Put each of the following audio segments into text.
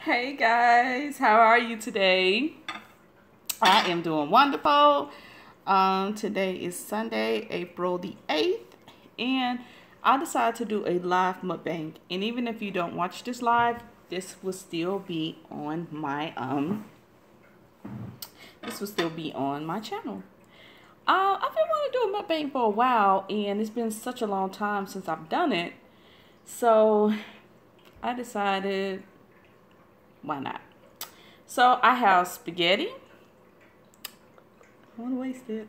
Hey guys, how are you today? I am doing wonderful. Today is Sunday, April the 8th, and I decided to do a live mukbang. And even if you don't watch this live, this will still be on my channel. I've been wanting to do a mukbang for a while, and it's been such a long time since I've done it. So I decided, why not? So I have spaghetti. I want to waste it.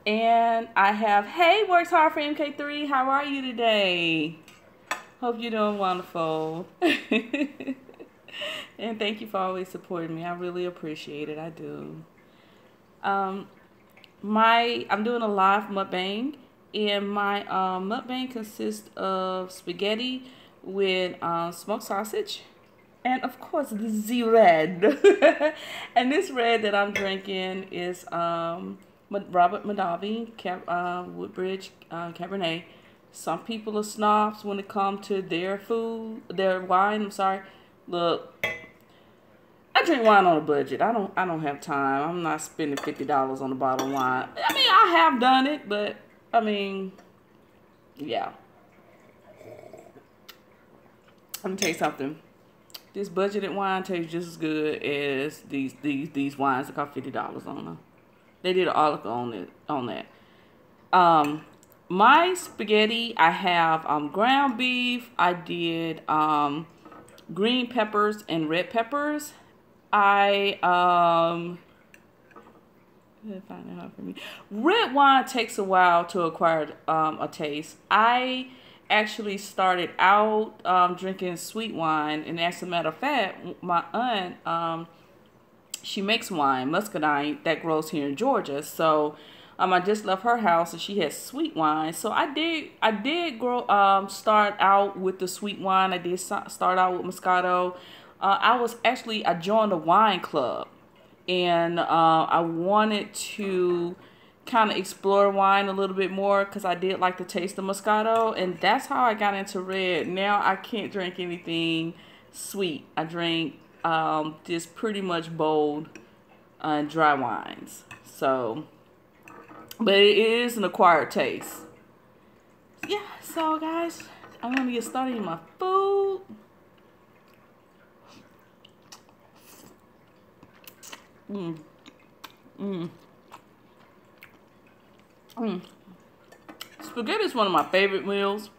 And I have, hey, works hard for MK3. How are you today? Hope you're doing wonderful. And thank you for always supporting me. I really appreciate it. I do. I'm doing a live mukbang, and my mukbang consists of spaghetti with smoked sausage, and of course the red. And this red that I'm drinking is Robert Mondavi Woodbridge Cabernet. Some people are snobs when it comes to their wine. I'm sorry. Look, I drink wine on a budget. I don't have time. I'm not spending $50 on a bottle of wine. I mean, I have done it, but I mean, yeah. Let me tell you something. This budgeted wine tastes just as good as these wines that cost $50 on them. They did an article on that. My spaghetti, I have ground beef. I did green peppers and red peppers. Red wine takes a while to acquire a taste. I actually started out drinking sweet wine, and as a matter of fact, my aunt, she makes wine, muscadine, that grows here in Georgia. So I just left her house, and she has sweet wine. So I did start out with the sweet wine. I did start out with Moscato. I joined a wine club, and I wanted to kind of explore wine a little bit more because I did like the taste of Moscato, and that's how I got into red. Now I can't drink anything sweet. I drink just pretty much bold dry wines. So, but it is an acquired taste. Yeah, so guys, I'm gonna get started in my food. Spaghetti is one of my favorite meals.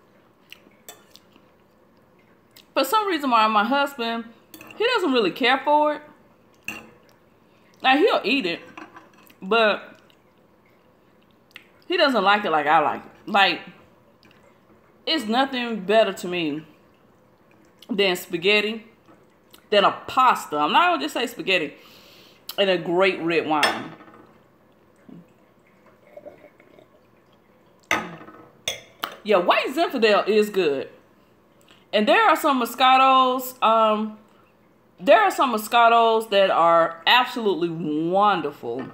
For some reason, my husband, he doesn't really care for it. Now, he'll eat it, but he doesn't like it like I like it. Like, it's nothing better to me than spaghetti, than a pasta. I'm not going to just say spaghetti, and a great red wine. Yeah, white Zinfandel is good. And there are some Moscatos, that are absolutely wonderful.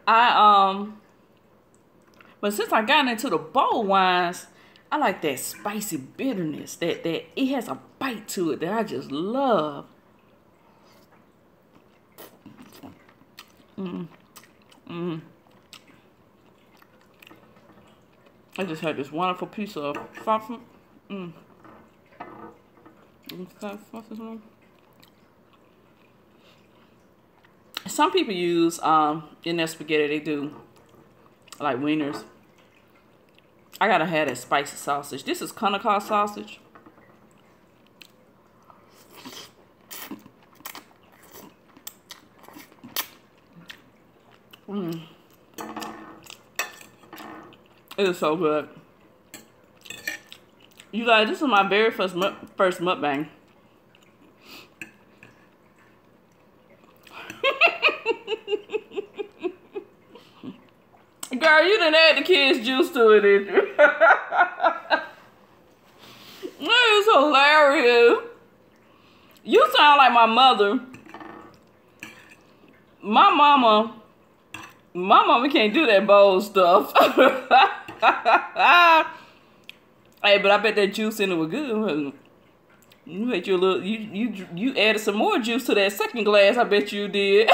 But since I got into the bold wines, I like that spicy bitterness, that it has a bite to it that I just love. I just had this wonderful piece of sausage. Some people use in their spaghetti, they do like wieners. I gotta have that spicy sausage. This is Conacaw sausage. It is so good. You guys, this is my very first mukbang. Girl, you done add the kids' juice to it, didn't you? That is hilarious. You sound like my mother. My mama can't do that bold stuff. Hey, but I bet that juice in it was good. You made you a little. You added some more juice to that second glass. I bet you did.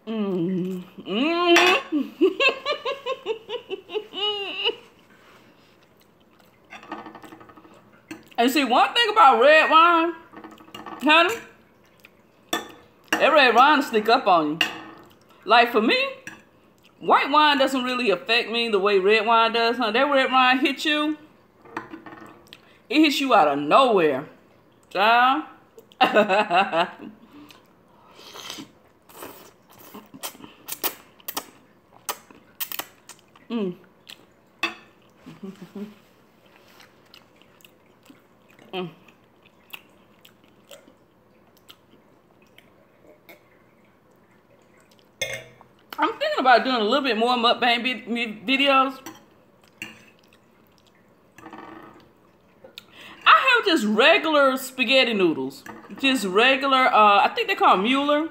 Mm. Mm. And see, one thing about red wine, honey, that red wine will sneak up on you. Like for me, white wine doesn't really affect me the way red wine does, huh? That red wine hits you, it hits you out of nowhere, child. Mm. Mm. I'm thinking about doing a little bit more mukbang videos. I have just regular spaghetti noodles. Just regular, I think they call Mueller.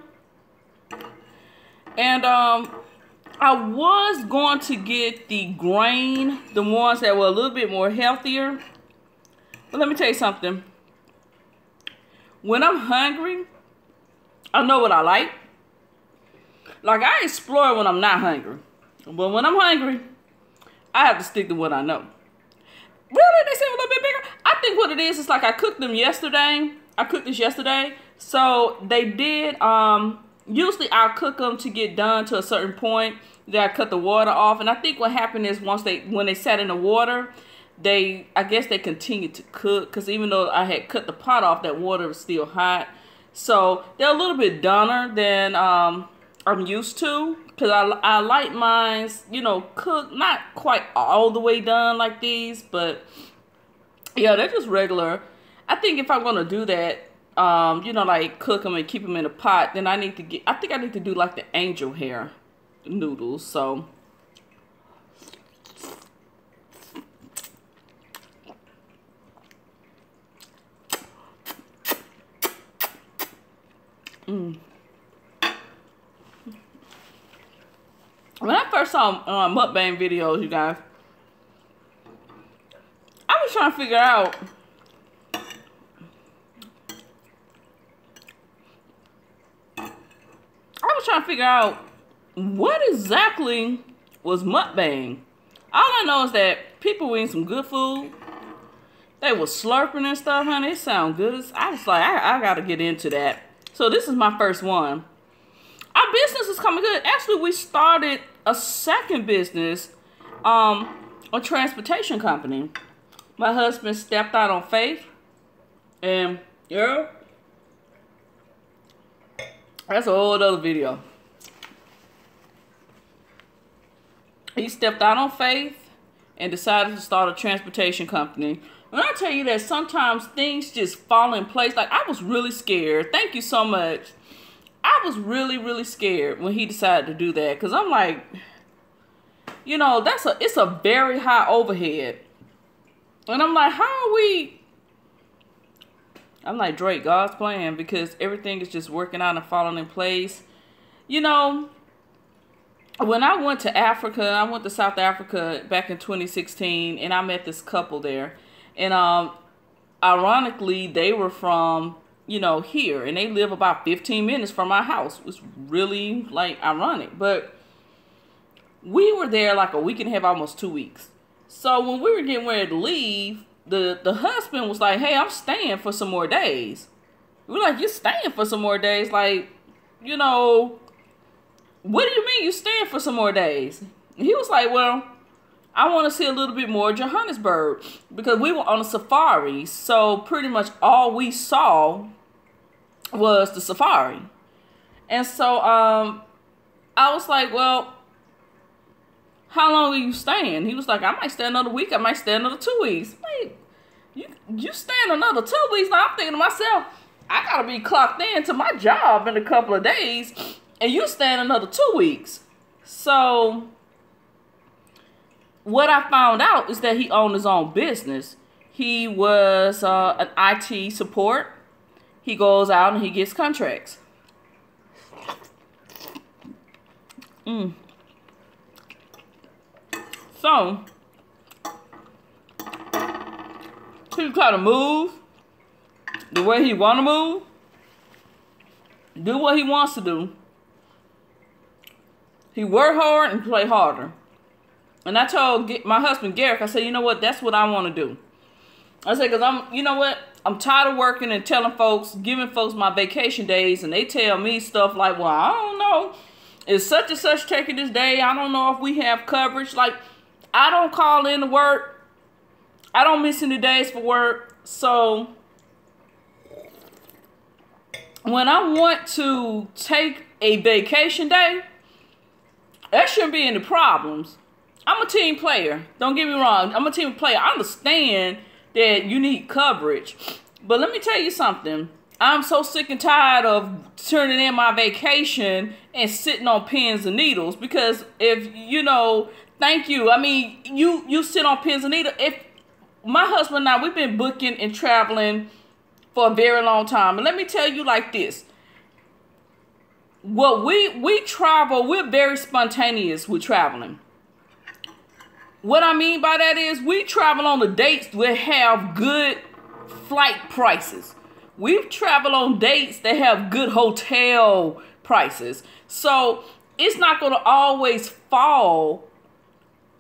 And I was going to get the grain, the ones that were a little bit more healthier. But let me tell you something. When I'm hungry, I know what I like. Like, I explore when I'm not hungry. But when I'm hungry, I have to stick to what I know. Really? They seem a little bit bigger? I think what it is like I cooked them yesterday. I cooked this yesterday. So, they did, usually I'll cook them to get done to a certain point. Then I cut the water off. And I think what happened is when they sat in the water, I guess they continued to cook. Because even though I had cut the pot off, that water was still hot. So, they're a little bit doner than I'm used to. Because I like mine, you know, cooked, not quite all the way done like these. But, yeah, they're just regular. I think if I'm going to do that, you know, like cook them and keep them in a pot, then I think I need to do like the angel hair noodles. So, when I first saw mukbang videos, you guys, I was trying to figure out what exactly was mukbang. All I know is that people were eating some good food. They were slurping and stuff, honey. It sounds good. I was like, I gotta get into that. So this is my first one. Our business is coming good. Actually, we started a second business, a transportation company. My husband stepped out on faith, and yeah, that's a whole other video. He stepped out on faith and decided to start a transportation company. When I tell you that sometimes things just fall in place, like I was really scared. Thank you so much. I was really, really scared when he decided to do that. Because I'm like, you know, it's a very high overhead. And I'm like, how are we? I'm like, Drake, God's plan, because everything is just working out and falling in place. You know, when I went to Africa, I went to South Africa back in 2016, and I met this couple there. And ironically, they were from, you know, here, and they live about 15 minutes from my house. It was really, like, ironic. But we were there like a week and a half, almost 2 weeks. So when we were getting ready to leave, the husband was like, hey, I'm staying for some more days. We're like, you're staying for some more days? Like, you know, what do you mean you staying for some more days? And he was like, well, I want to see a little bit more of Johannesburg, because we were on a safari. So pretty much all we saw was the safari. And so I was like, well, how long are you staying? He was like, I might stay another week. I might stay another 2 weeks. Wait, you staying another 2 weeks? Now I'm thinking to myself, I got to be clocked in to my job in a couple of days, and you staying another 2 weeks. So what I found out is that he owned his own business. He was an IT support. He goes out and he gets contracts. Mm. So, he try to move the way he want to move, do what he wants to do. He work hard and play harder. And I told my husband, Garrick, I said, you know what? That's what I want to do. I said, because you know what? I'm tired of working and telling folks, giving folks my vacation days, and they tell me stuff like, well, I don't know. Is such and such taking this day? I don't know if we have coverage. Like, I don't call in to work. I don't miss any days for work. So, when I want to take a vacation day, that shouldn't be any problems. I'm a team player. Don't get me wrong. I'm a team player. I understand that you need coverage. But let me tell you something. I'm so sick and tired of turning in my vacation and sitting on pins and needles. Because if, you know, thank you. I mean, you sit on pins and needles. If my husband and I, we've been booking and traveling for a very long time. And let me tell you like this. Well, we travel, we're very spontaneous with traveling. What I mean by that is we travel on the dates that have good flight prices. We travel on dates that have good hotel prices. So it's not going to always fall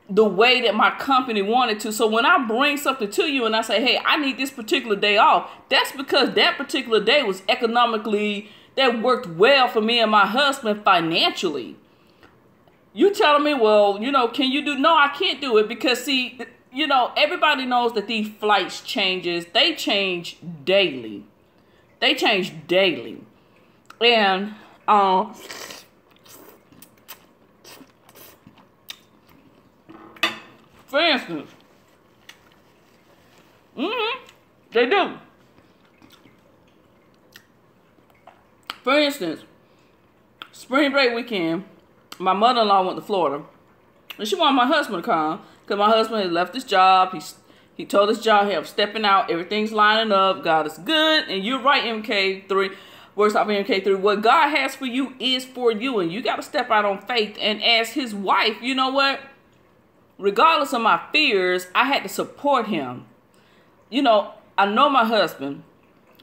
the way that my company wanted to. So when I bring something to you and I say, hey, I need this particular day off, that's because that particular day was economically, that worked well for me and my husband financially. You telling me, well, you know, can you do? No, I can't do it because, see, you know, everybody knows that these flights changes. They change daily. They change daily. And, for instance, they do. For instance, spring break weekend, my mother-in-law went to Florida, and she wanted my husband to come because my husband had left his job. He told his job, hey, I'm stepping out. Everything's lining up. God is good. And you're right, MK3. Works off MK3. What God has for you is for you, and you got to step out on faith. And as his wife, you know what? Regardless of my fears, I had to support him. You know, I know my husband.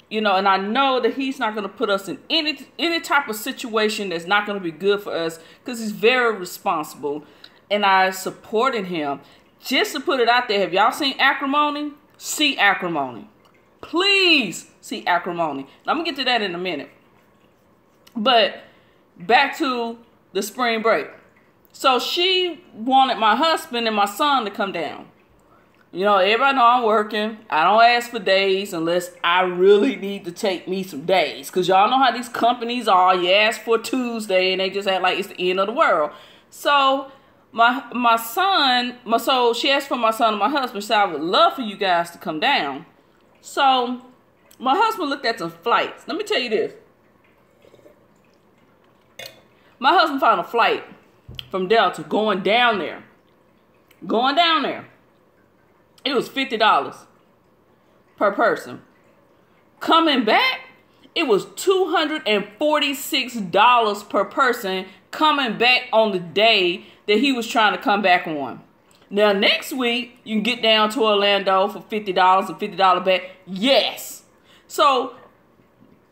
You know, and I know that he's not going to put us in any type of situation that's not going to be good for us because he's very responsible. And I supported him. Just to put it out there, have y'all seen Acrimony? See Acrimony. Please see Acrimony. I'm going to get to that in a minute. But back to the spring break. So she wanted my husband and my son to come down. You know, everybody know I'm working. I don't ask for days unless I really need to take me some days. Because y'all know how these companies are. You ask for Tuesday and they just act like it's the end of the world. So my son, so she asked for my son and my husband. She said, I would love for you guys to come down. So my husband looked at some flights. Let me tell you this. My husband found a flight from Delta going down there. Going down there. It was $50 per person. Coming back, it was $246 per person coming back on the day that he was trying to come back on. Now, next week, you can get down to Orlando for $50 and $50 back. Yes. So,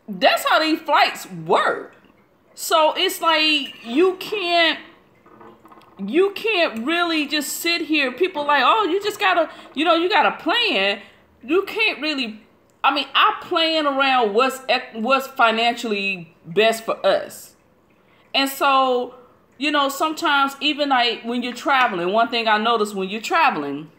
that's how these flights work. So, it's like you can't really just sit here. People like, oh, you just gotta, you know, you gotta plan. You can't really, I mean, I plan around what's financially best for us. And so, you know, sometimes even like when you're traveling, one thing I noticed when you're traveling,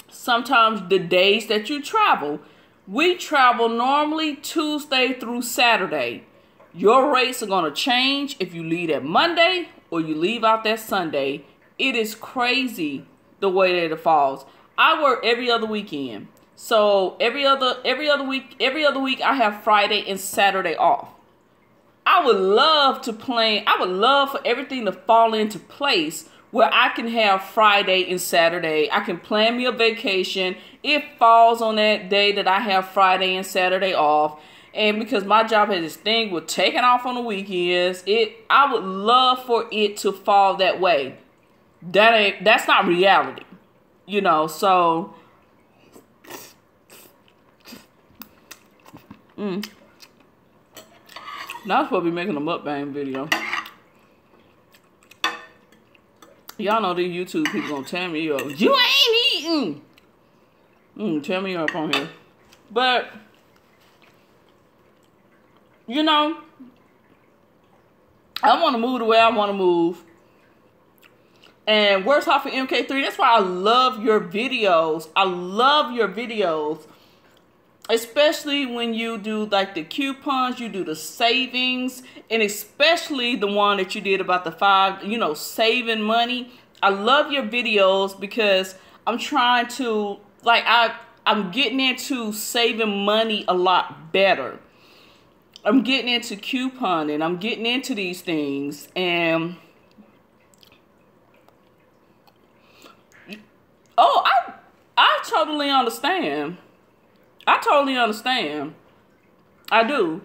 sometimes the days that you travel, we travel normally Tuesday through Saturday. Your rates are going to change if you leave at Monday or you leave out that Sunday. It is crazy the way that it falls. I work every other weekend. So every other week I have Friday and Saturday off. I would love to plan. I would love for everything to fall into place where I can have Friday and Saturday. I can plan me a vacation. It falls on that day that I have Friday and Saturday off. And because my job has this thing with taking off on the weekends, I would love for it to fall that way. That's not reality, you know. So, now I'm supposed to be making a mukbang video. Y'all know these YouTube people gonna tear me up. You ain't eating. Tear me up on here. But, you know, I want to move the way I want to move. And works hard for MK3. That's why I love your videos. I love your videos. Especially when you do like the coupons, you do the savings, and especially the one that you did about the 5, you know, saving money. I love your videos because I'm trying to, like, I'm getting into saving money a lot better. I'm getting into couponing. I'm getting into these things. And, oh, I totally understand. I totally understand. I do.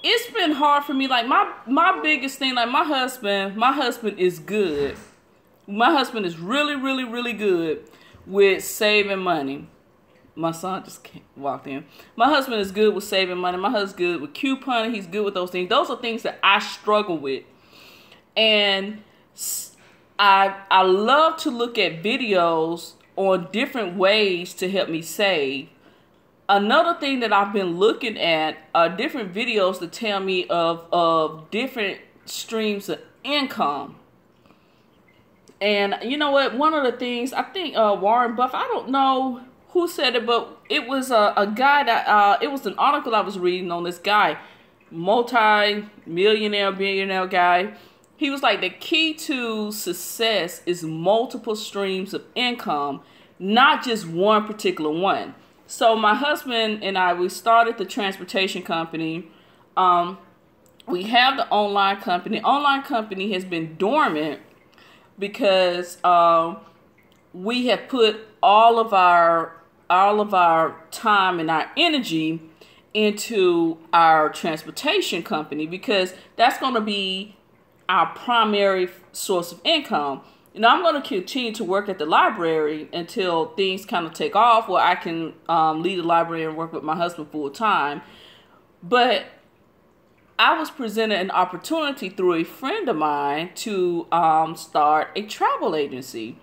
It's been hard for me. Like, my biggest thing, like, my husband is good. My husband is really, really, really good with saving money. My son just walked in. My husband is good with saving money. My husband's good with couponing. He's good with those things. Those are things that I struggle with. And I love to look at videos on different ways to help me save. Another thing that I've been looking at are different videos to tell me of different streams of income. And you know what? One of the things, I think Warren Buffett, I don't know who said it, but it was a guy that, it was an article I was reading on this guy, multi-millionaire, billionaire guy. He was like, the key to success is multiple streams of income, not just one particular one. So my husband and I, we started the transportation company. We have the online company. Online company has been dormant because we have put all of our time and our energy into our transportation company because that's going to be our primary source of income. You know, I'm going to continue to work at the library until things kind of take off where I can leave the library and work with my husband full time. But I was presented an opportunity through a friend of mine to start a travel agency.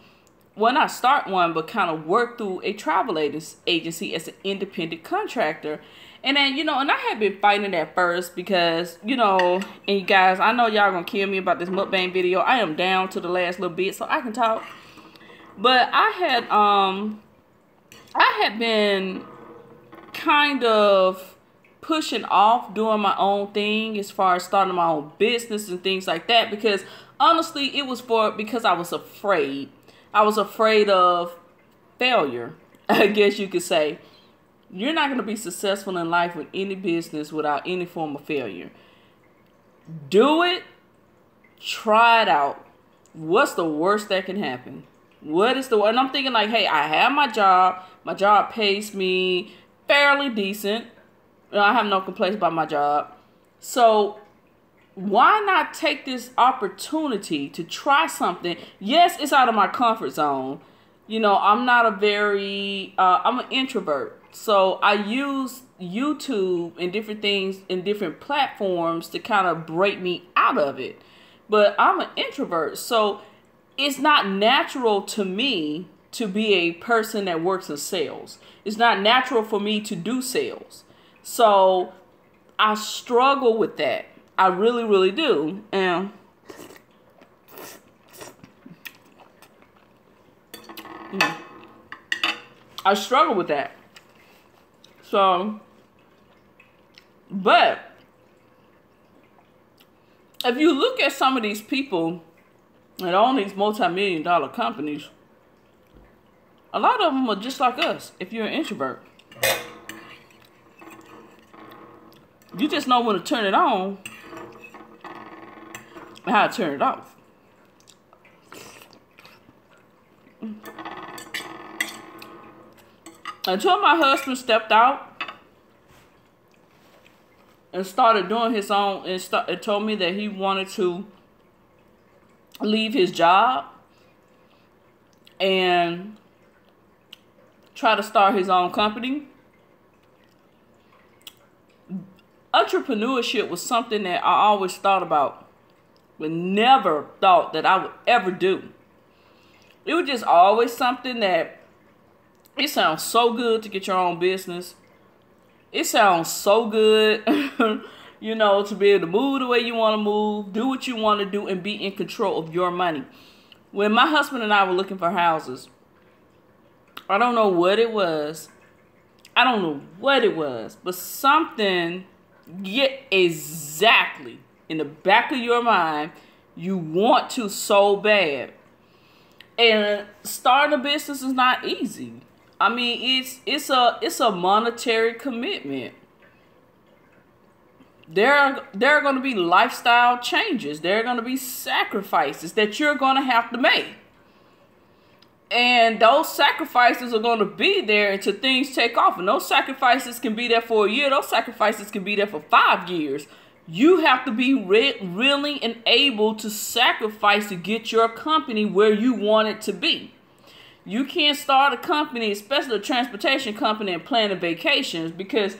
Well, not start one, but kind of work through a travel agency as an independent contractor. And then, you know, and I had been fighting at first because, you know, and you guys, I know y'all gonna kill me about this mukbang video. I am down to the last little bit so I can talk. But I had been kind of pushing off doing my own thing as far as starting my own business and things like that because honestly, it was because I was afraid. I was afraid of failure, I guess you could say. You're not going to be successful in life with any business without any form of failure. Do it. Try it out. What's the worst that can happen? What is the... And I'm thinking like, hey, I have my job. My job pays me fairly decent. I have no complaints about my job. So why not take this opportunity to try something? Yes, it's out of my comfort zone. You know, I'm not a very... I'm an introvert. So I use YouTube and different things and different platforms to kind of break me out of it. But I'm an introvert. So it's not natural to me to be a person that works in sales. It's not natural for me to do sales. So I struggle with that. I really, really do. And I struggle with that. So, but if you look at some of these people that own these multi-million-dollar companies, a lot of them are just like us if you're an introvert. You just know when to turn it on and how to turn it off. Until my husband stepped out and started doing his own, and told me that he wanted to leave his job and try to start his own company. Entrepreneurship was something that I always thought about, but never thought that I would ever do. It was just always something that, it sounds so good to get your own business. It sounds so good, you know, to be able to move the way you want to move, do what you want to do, and be in control of your money. When my husband and I were looking for houses, I don't know what it was. But something, yet exactly in the back of your mind, you want to so bad. And starting a business is not easy. I mean, it's a monetary commitment. There are going to be lifestyle changes. There are going to be sacrifices that you're going to have to make. And those sacrifices are going to be there until things take off. And those sacrifices can be there for a year. Those sacrifices can be there for 5 years. You have to be willing and able to sacrifice to get your company where you want it to be. You can't start a company, especially a transportation company, and plan vacations because,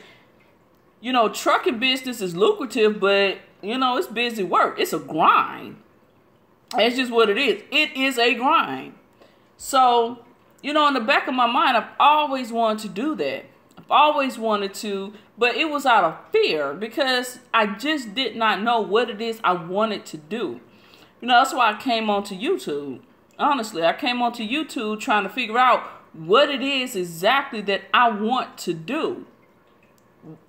you know, trucking business is lucrative, but, you know, it's busy work. It's a grind. That's just what it is. It is a grind. So, you know, in the back of my mind, I've always wanted to do that. I've always wanted to, but it was out of fear because I just did not know what it is I wanted to do. You know, that's why I came onto YouTube. Honestly, I came onto YouTube trying to figure out what it is exactly that I want to do.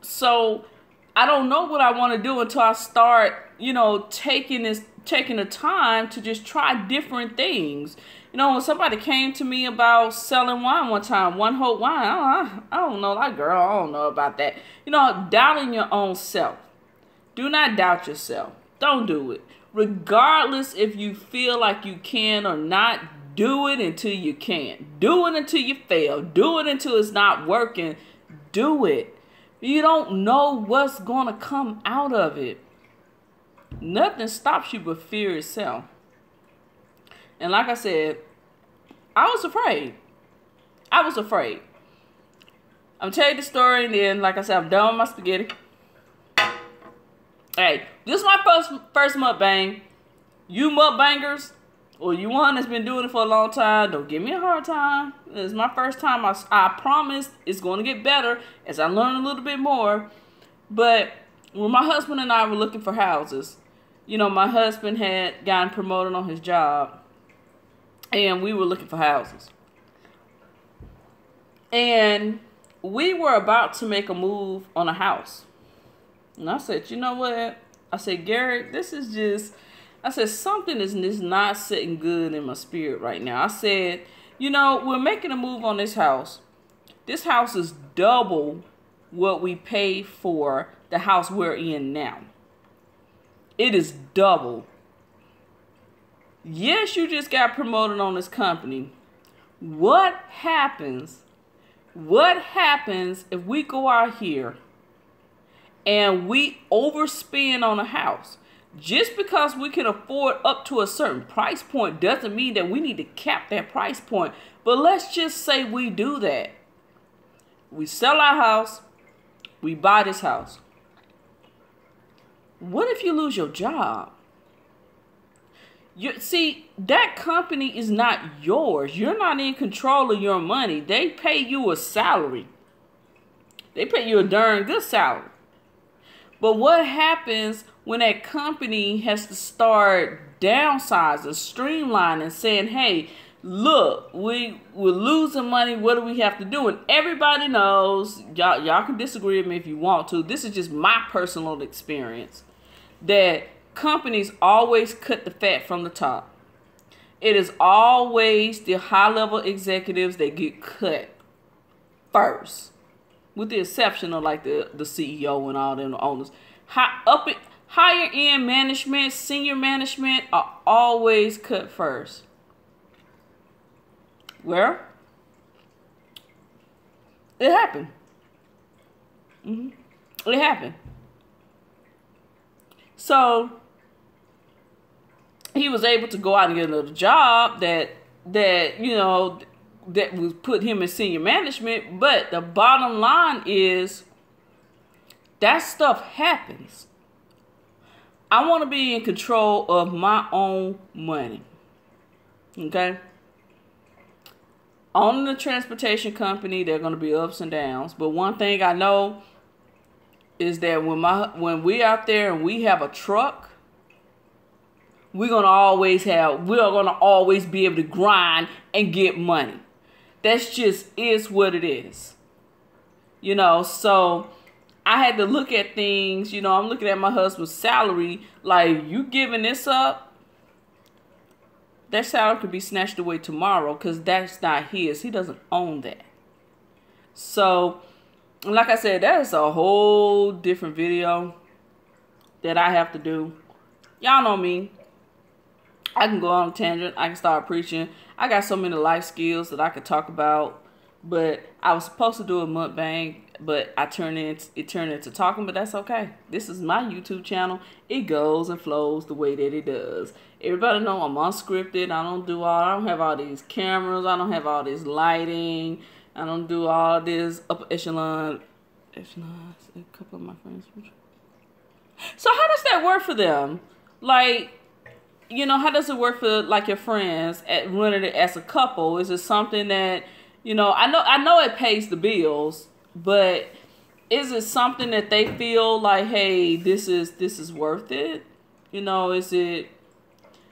So I don't know what I want to do until I start, you know, taking the time to just try different things. You know, when somebody came to me about selling wine one time, One Hope Wine, I don't know, like, girl, I don't know about that. You know, doubting your own self. Do not doubt yourself. Don't do it. Regardless if you feel like you can or not, do it until you can't. Do it until you fail. Do it until it's not working. Do it. You don't know what's going to come out of it. Nothing stops you but fear itself. And like I said, I was afraid. I'm telling you the story, and then, like I said, I'm done with my spaghetti. Hey, this is my first mukbang. You mukbangers, or you one that's been doing it for a long time, don't give me a hard time. It's my first time. I promise it's going to get better as I learn a little bit more. But when my husband and I were looking for houses, you know, my husband had gotten promoted on his job, and we were looking for houses. And we were about to make a move on a house. And I said, you know what? I said, Garrett, something is just not sitting good in my spirit right now. I said, you know, we're making a move on this house. This house is double what we paid for the house we're in now. It is double. Yes, you just got promoted on this company. What happens if we go out here and we overspend on a house? Just because we can afford up to a certain price point doesn't mean that we need to cap that price point. But let's just say we do that. We sell our house. We buy this house. What if you lose your job? See, that company is not yours. You're not in control of your money. They pay you a salary. They pay you a darn good salary. But what happens when that company has to start downsizing, streamlining, saying, hey, look, we're losing money. What do we have to do? And everybody knows, y'all can disagree with me if you want to. This is just my personal experience, that companies always cut the fat from the top. It is always the high-level executives that get cut first, with the exception of like the CEO and all them owners. Higher end management, senior management are always cut first. Well, it happened. It happened. So he was able to go out and get another job that that would put him in senior management. But the bottom line is that stuff happens. I want to be in control of my own money. Okay? Owning the transportation company, there are going to be ups and downs. But one thing I know is that when we out there and we have a truck, we're going to always be able to grind and get money. That's just is what it is. So I had to look at things, I'm looking at my husband's salary, like, you giving this up, that salary could be snatched away tomorrow because that's not his. He doesn't own that. So, like I said, that is a whole different video that I have to do. Y'all know me. I can go on a tangent. I can start preaching. I got so many life skills that I could talk about. But I was supposed to do a mukbang, but it turned into talking, but that's okay. This is my YouTube channel. It goes and flows the way that it does. Everybody know I'm unscripted. I don't have all these cameras. I don't have all this lighting. I don't do all this upper echelon. A couple of my friends. So how does that work for them? Like, how does it work for like your friends at running it as a couple? Is it something that, I know it pays the bills, but is it something that they feel like, hey, this is worth it? Is it?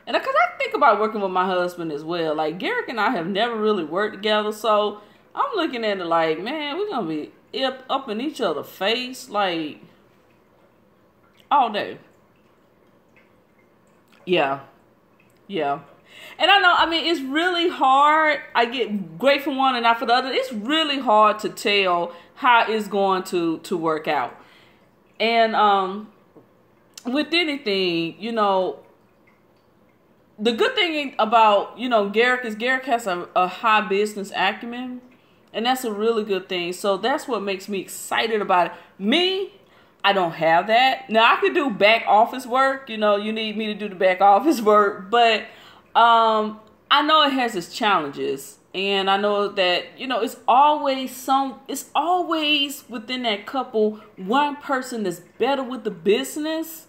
And because I think about working with my husband as well. Like, Garrick and I have never really worked together, so I'm looking at it like, man, we're gonna be up in each other's face like all day. Yeah. And I know, it's really hard. I get great from one and not for the other. It's really hard to tell how it's going to work out. And with anything, the good thing about, Garrick is Garrick has a high business acumen. And that's a really good thing. So that's what makes me excited about it. Me, I don't have that. Now, I could do back office work. You need me to do the back office work. But I know it has its challenges. And I know that, it's always within that couple, one person that's better with the business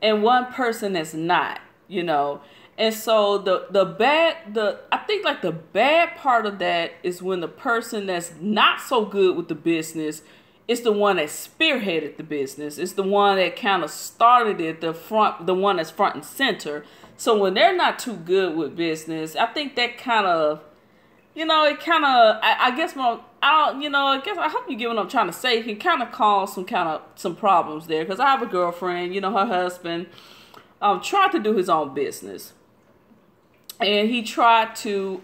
and one person that's not, And so I think like the bad part of that is when the person that's not so good with the business is the one that spearheaded the business. It's the one that kind of started it, the one that's front and center. So when they're not too good with business, I think that kind of, I hope you get what I'm trying to say. It can kind of cause some problems there. Because I have a girlfriend, her husband tried to do his own business. And he tried to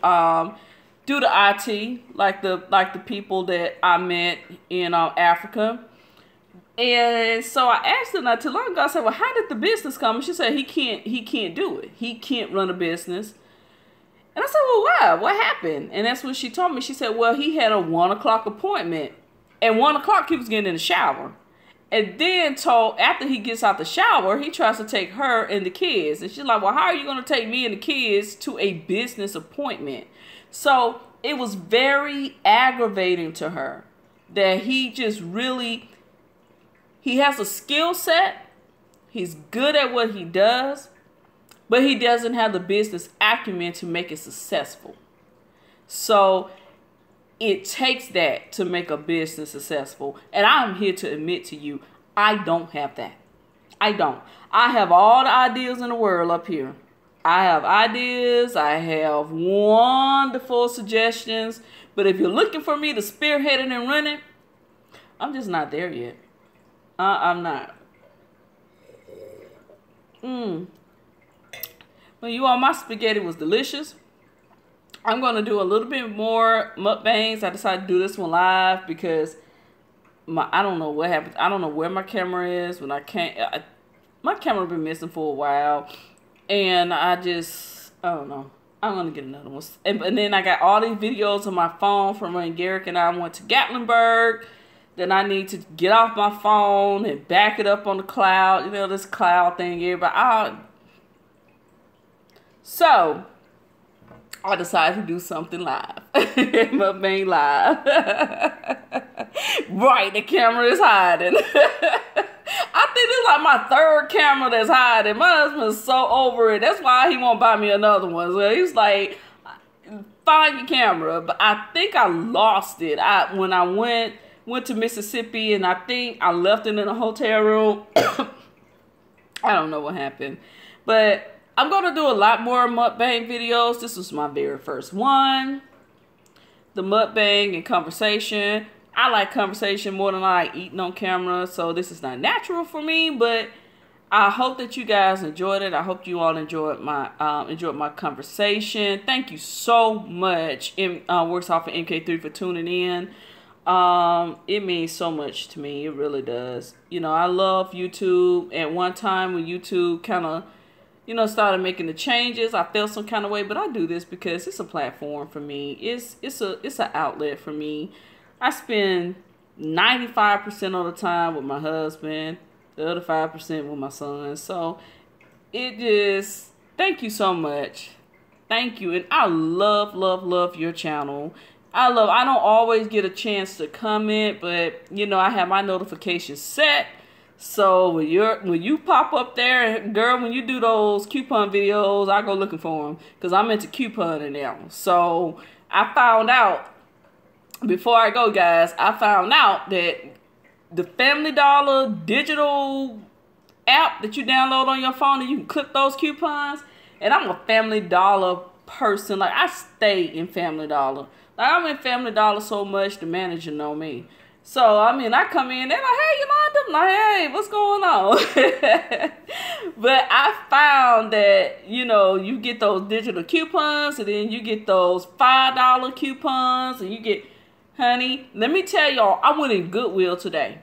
do the IT, like the people that I met in Africa. And so I asked her not too long ago, I said, well, how did the business come? And she said, he can't do it. He can't run a business. And I said, well, why? What happened? And that's what she told me. She said, well, he had a 1 o'clock appointment. At 1 o'clock, he was getting in the shower. And then after he gets out the shower, he tries to take her and the kids. And she's like, well, how are you going to take me and the kids to a business appointment? So it was very aggravating to her that he has a skill set. He's good at what he does, but he doesn't have the business acumen to make it successful. So it takes that to make a business successful. And I'm here to admit to you, I don't have that. I don't. I have all the ideas in the world up here. I have ideas. I have wonderful suggestions. But if you're looking for me to spearhead it and run it, I'm just not there yet. I'm not. Well, you all, my spaghetti was delicious. I'm going to do a little bit more mukbangs. I decided to do this one live because I don't know what happened. I don't know where my camera is. My camera been missing for a while. And I don't know. I'm going to get another one. And then I got all these videos on my phone from when Garrick and I went to Gatlinburg. then I need to get off my phone and back it up on the cloud. You know, this cloud thing here. But so I decided to do something live. Mukbang live. Right, the camera is hiding. I think this is like my third camera that's hiding. My husband's so over it. That's why he won't buy me another one. So he's like, find your camera. But I think I lost it. When I went to Mississippi, and I think I left it in a hotel room. I don't know what happened. But I'm going to do a lot more mukbang videos. This was my very first one. The mukbang and conversation. I like conversation more than I like eating on camera. So this is not natural for me. But I hope that you guys enjoyed it. I hope you all enjoyed my conversation. Thank you so much. Works off of MK3 for tuning in. It means so much to me. It really does. You know, I love YouTube. At one time when YouTube kind of, you know, started making the changes, I felt some kind of way, but I do this because it's a platform for me. It's an outlet for me. I spend 95% of the time with my husband, the other 5% with my son. So it just, thank you so much. Thank you. And I love, love, love your channel. I don't always get a chance to comment, but you know, I have my notifications set. So when you pop up there, girl, when you do those coupon videos, I go looking for them because I'm into couponing now. So I found out, before I go, guys, I found out that the Family Dollar digital app that you download on your phone, and you can click those coupons. And I'm a Family Dollar person. Like, I stay in Family Dollar. Like, I'm in Family Dollar so much, the manager know me. So, I mean, I come in, they're like, hey, Yolanda. I'm like, hey, what's going on? But I found that, you know, you get those digital coupons, and then you get those $5 coupons, and you get, honey, let me tell y'all, I went in Goodwill today.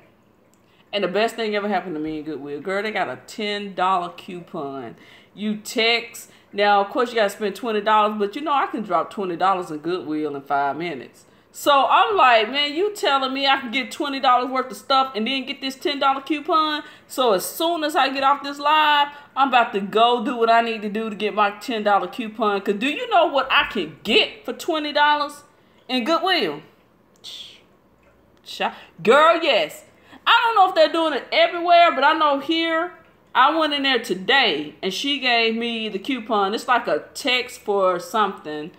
And the best thing ever happened to me in Goodwill. Girl, they got a $10 coupon. You text. Now, of course, you got to spend $20, but you know I can drop $20 in Goodwill in 5 minutes. So I'm like, man, you telling me I can get $20 worth of stuff and then get this $10 coupon? So as soon as I get off this live, I'm about to go do what I need to do to get my $10 coupon. Because do you know what I can get for $20 in Goodwill? Girl, yes. I don't know if they're doing it everywhere, but I know here, I went in there today and she gave me the coupon. It's like a text for something.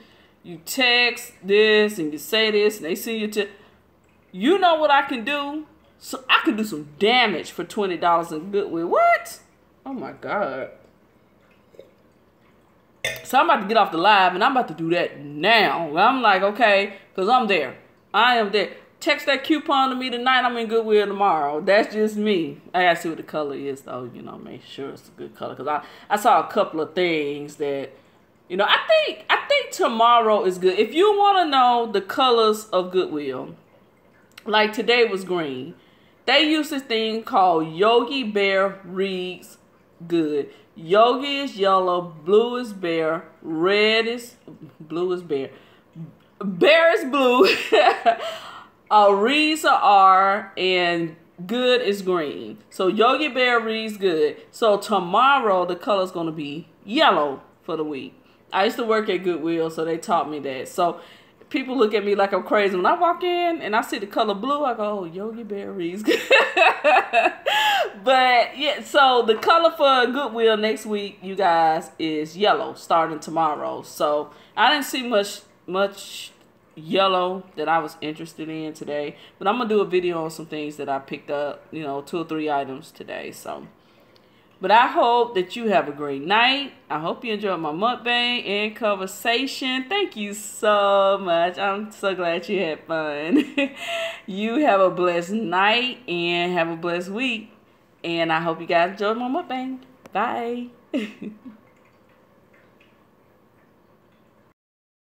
You text this and you say this and they send you to, you know what I can do? So I can do some damage for $20 in Goodwill. What? Oh my God. So I'm about to get off the live and I'm about to do that now. I'm like, okay, because I'm there. I am there. Text that coupon to me tonight. I'm in Goodwill tomorrow. That's just me. I gotta see what the color is though. You know, make sure it's a good color. Because I saw a couple of things that, you know, I think tomorrow is good. If you want to know the colors of Goodwill, like today was green. They use this thing called Yogi Bear Reads Good. Yogi is yellow, blue is bear, red is, blue is bear. Bear is blue. Reads are R, and good is green. So Yogi Bear reads good. So tomorrow the color is going to be yellow for the week. I used to work at Goodwill, so they taught me that. So people look at me like I'm crazy. When I walk in and I see the color blue, I go, oh, Yogi Bear reads good. But yeah, so the color for Goodwill next week, you guys, is yellow starting tomorrow. So I didn't see much yellow that I was interested in today, but I'm gonna do a video on some things that I picked up, you know, 2 or 3 items today. So, but I hope that you have a great night. I hope you enjoyed my mukbang and conversation. Thank you so much. I'm so glad you had fun. You have a blessed night and have a blessed week, and I hope you guys enjoyed my mukbang. Bye.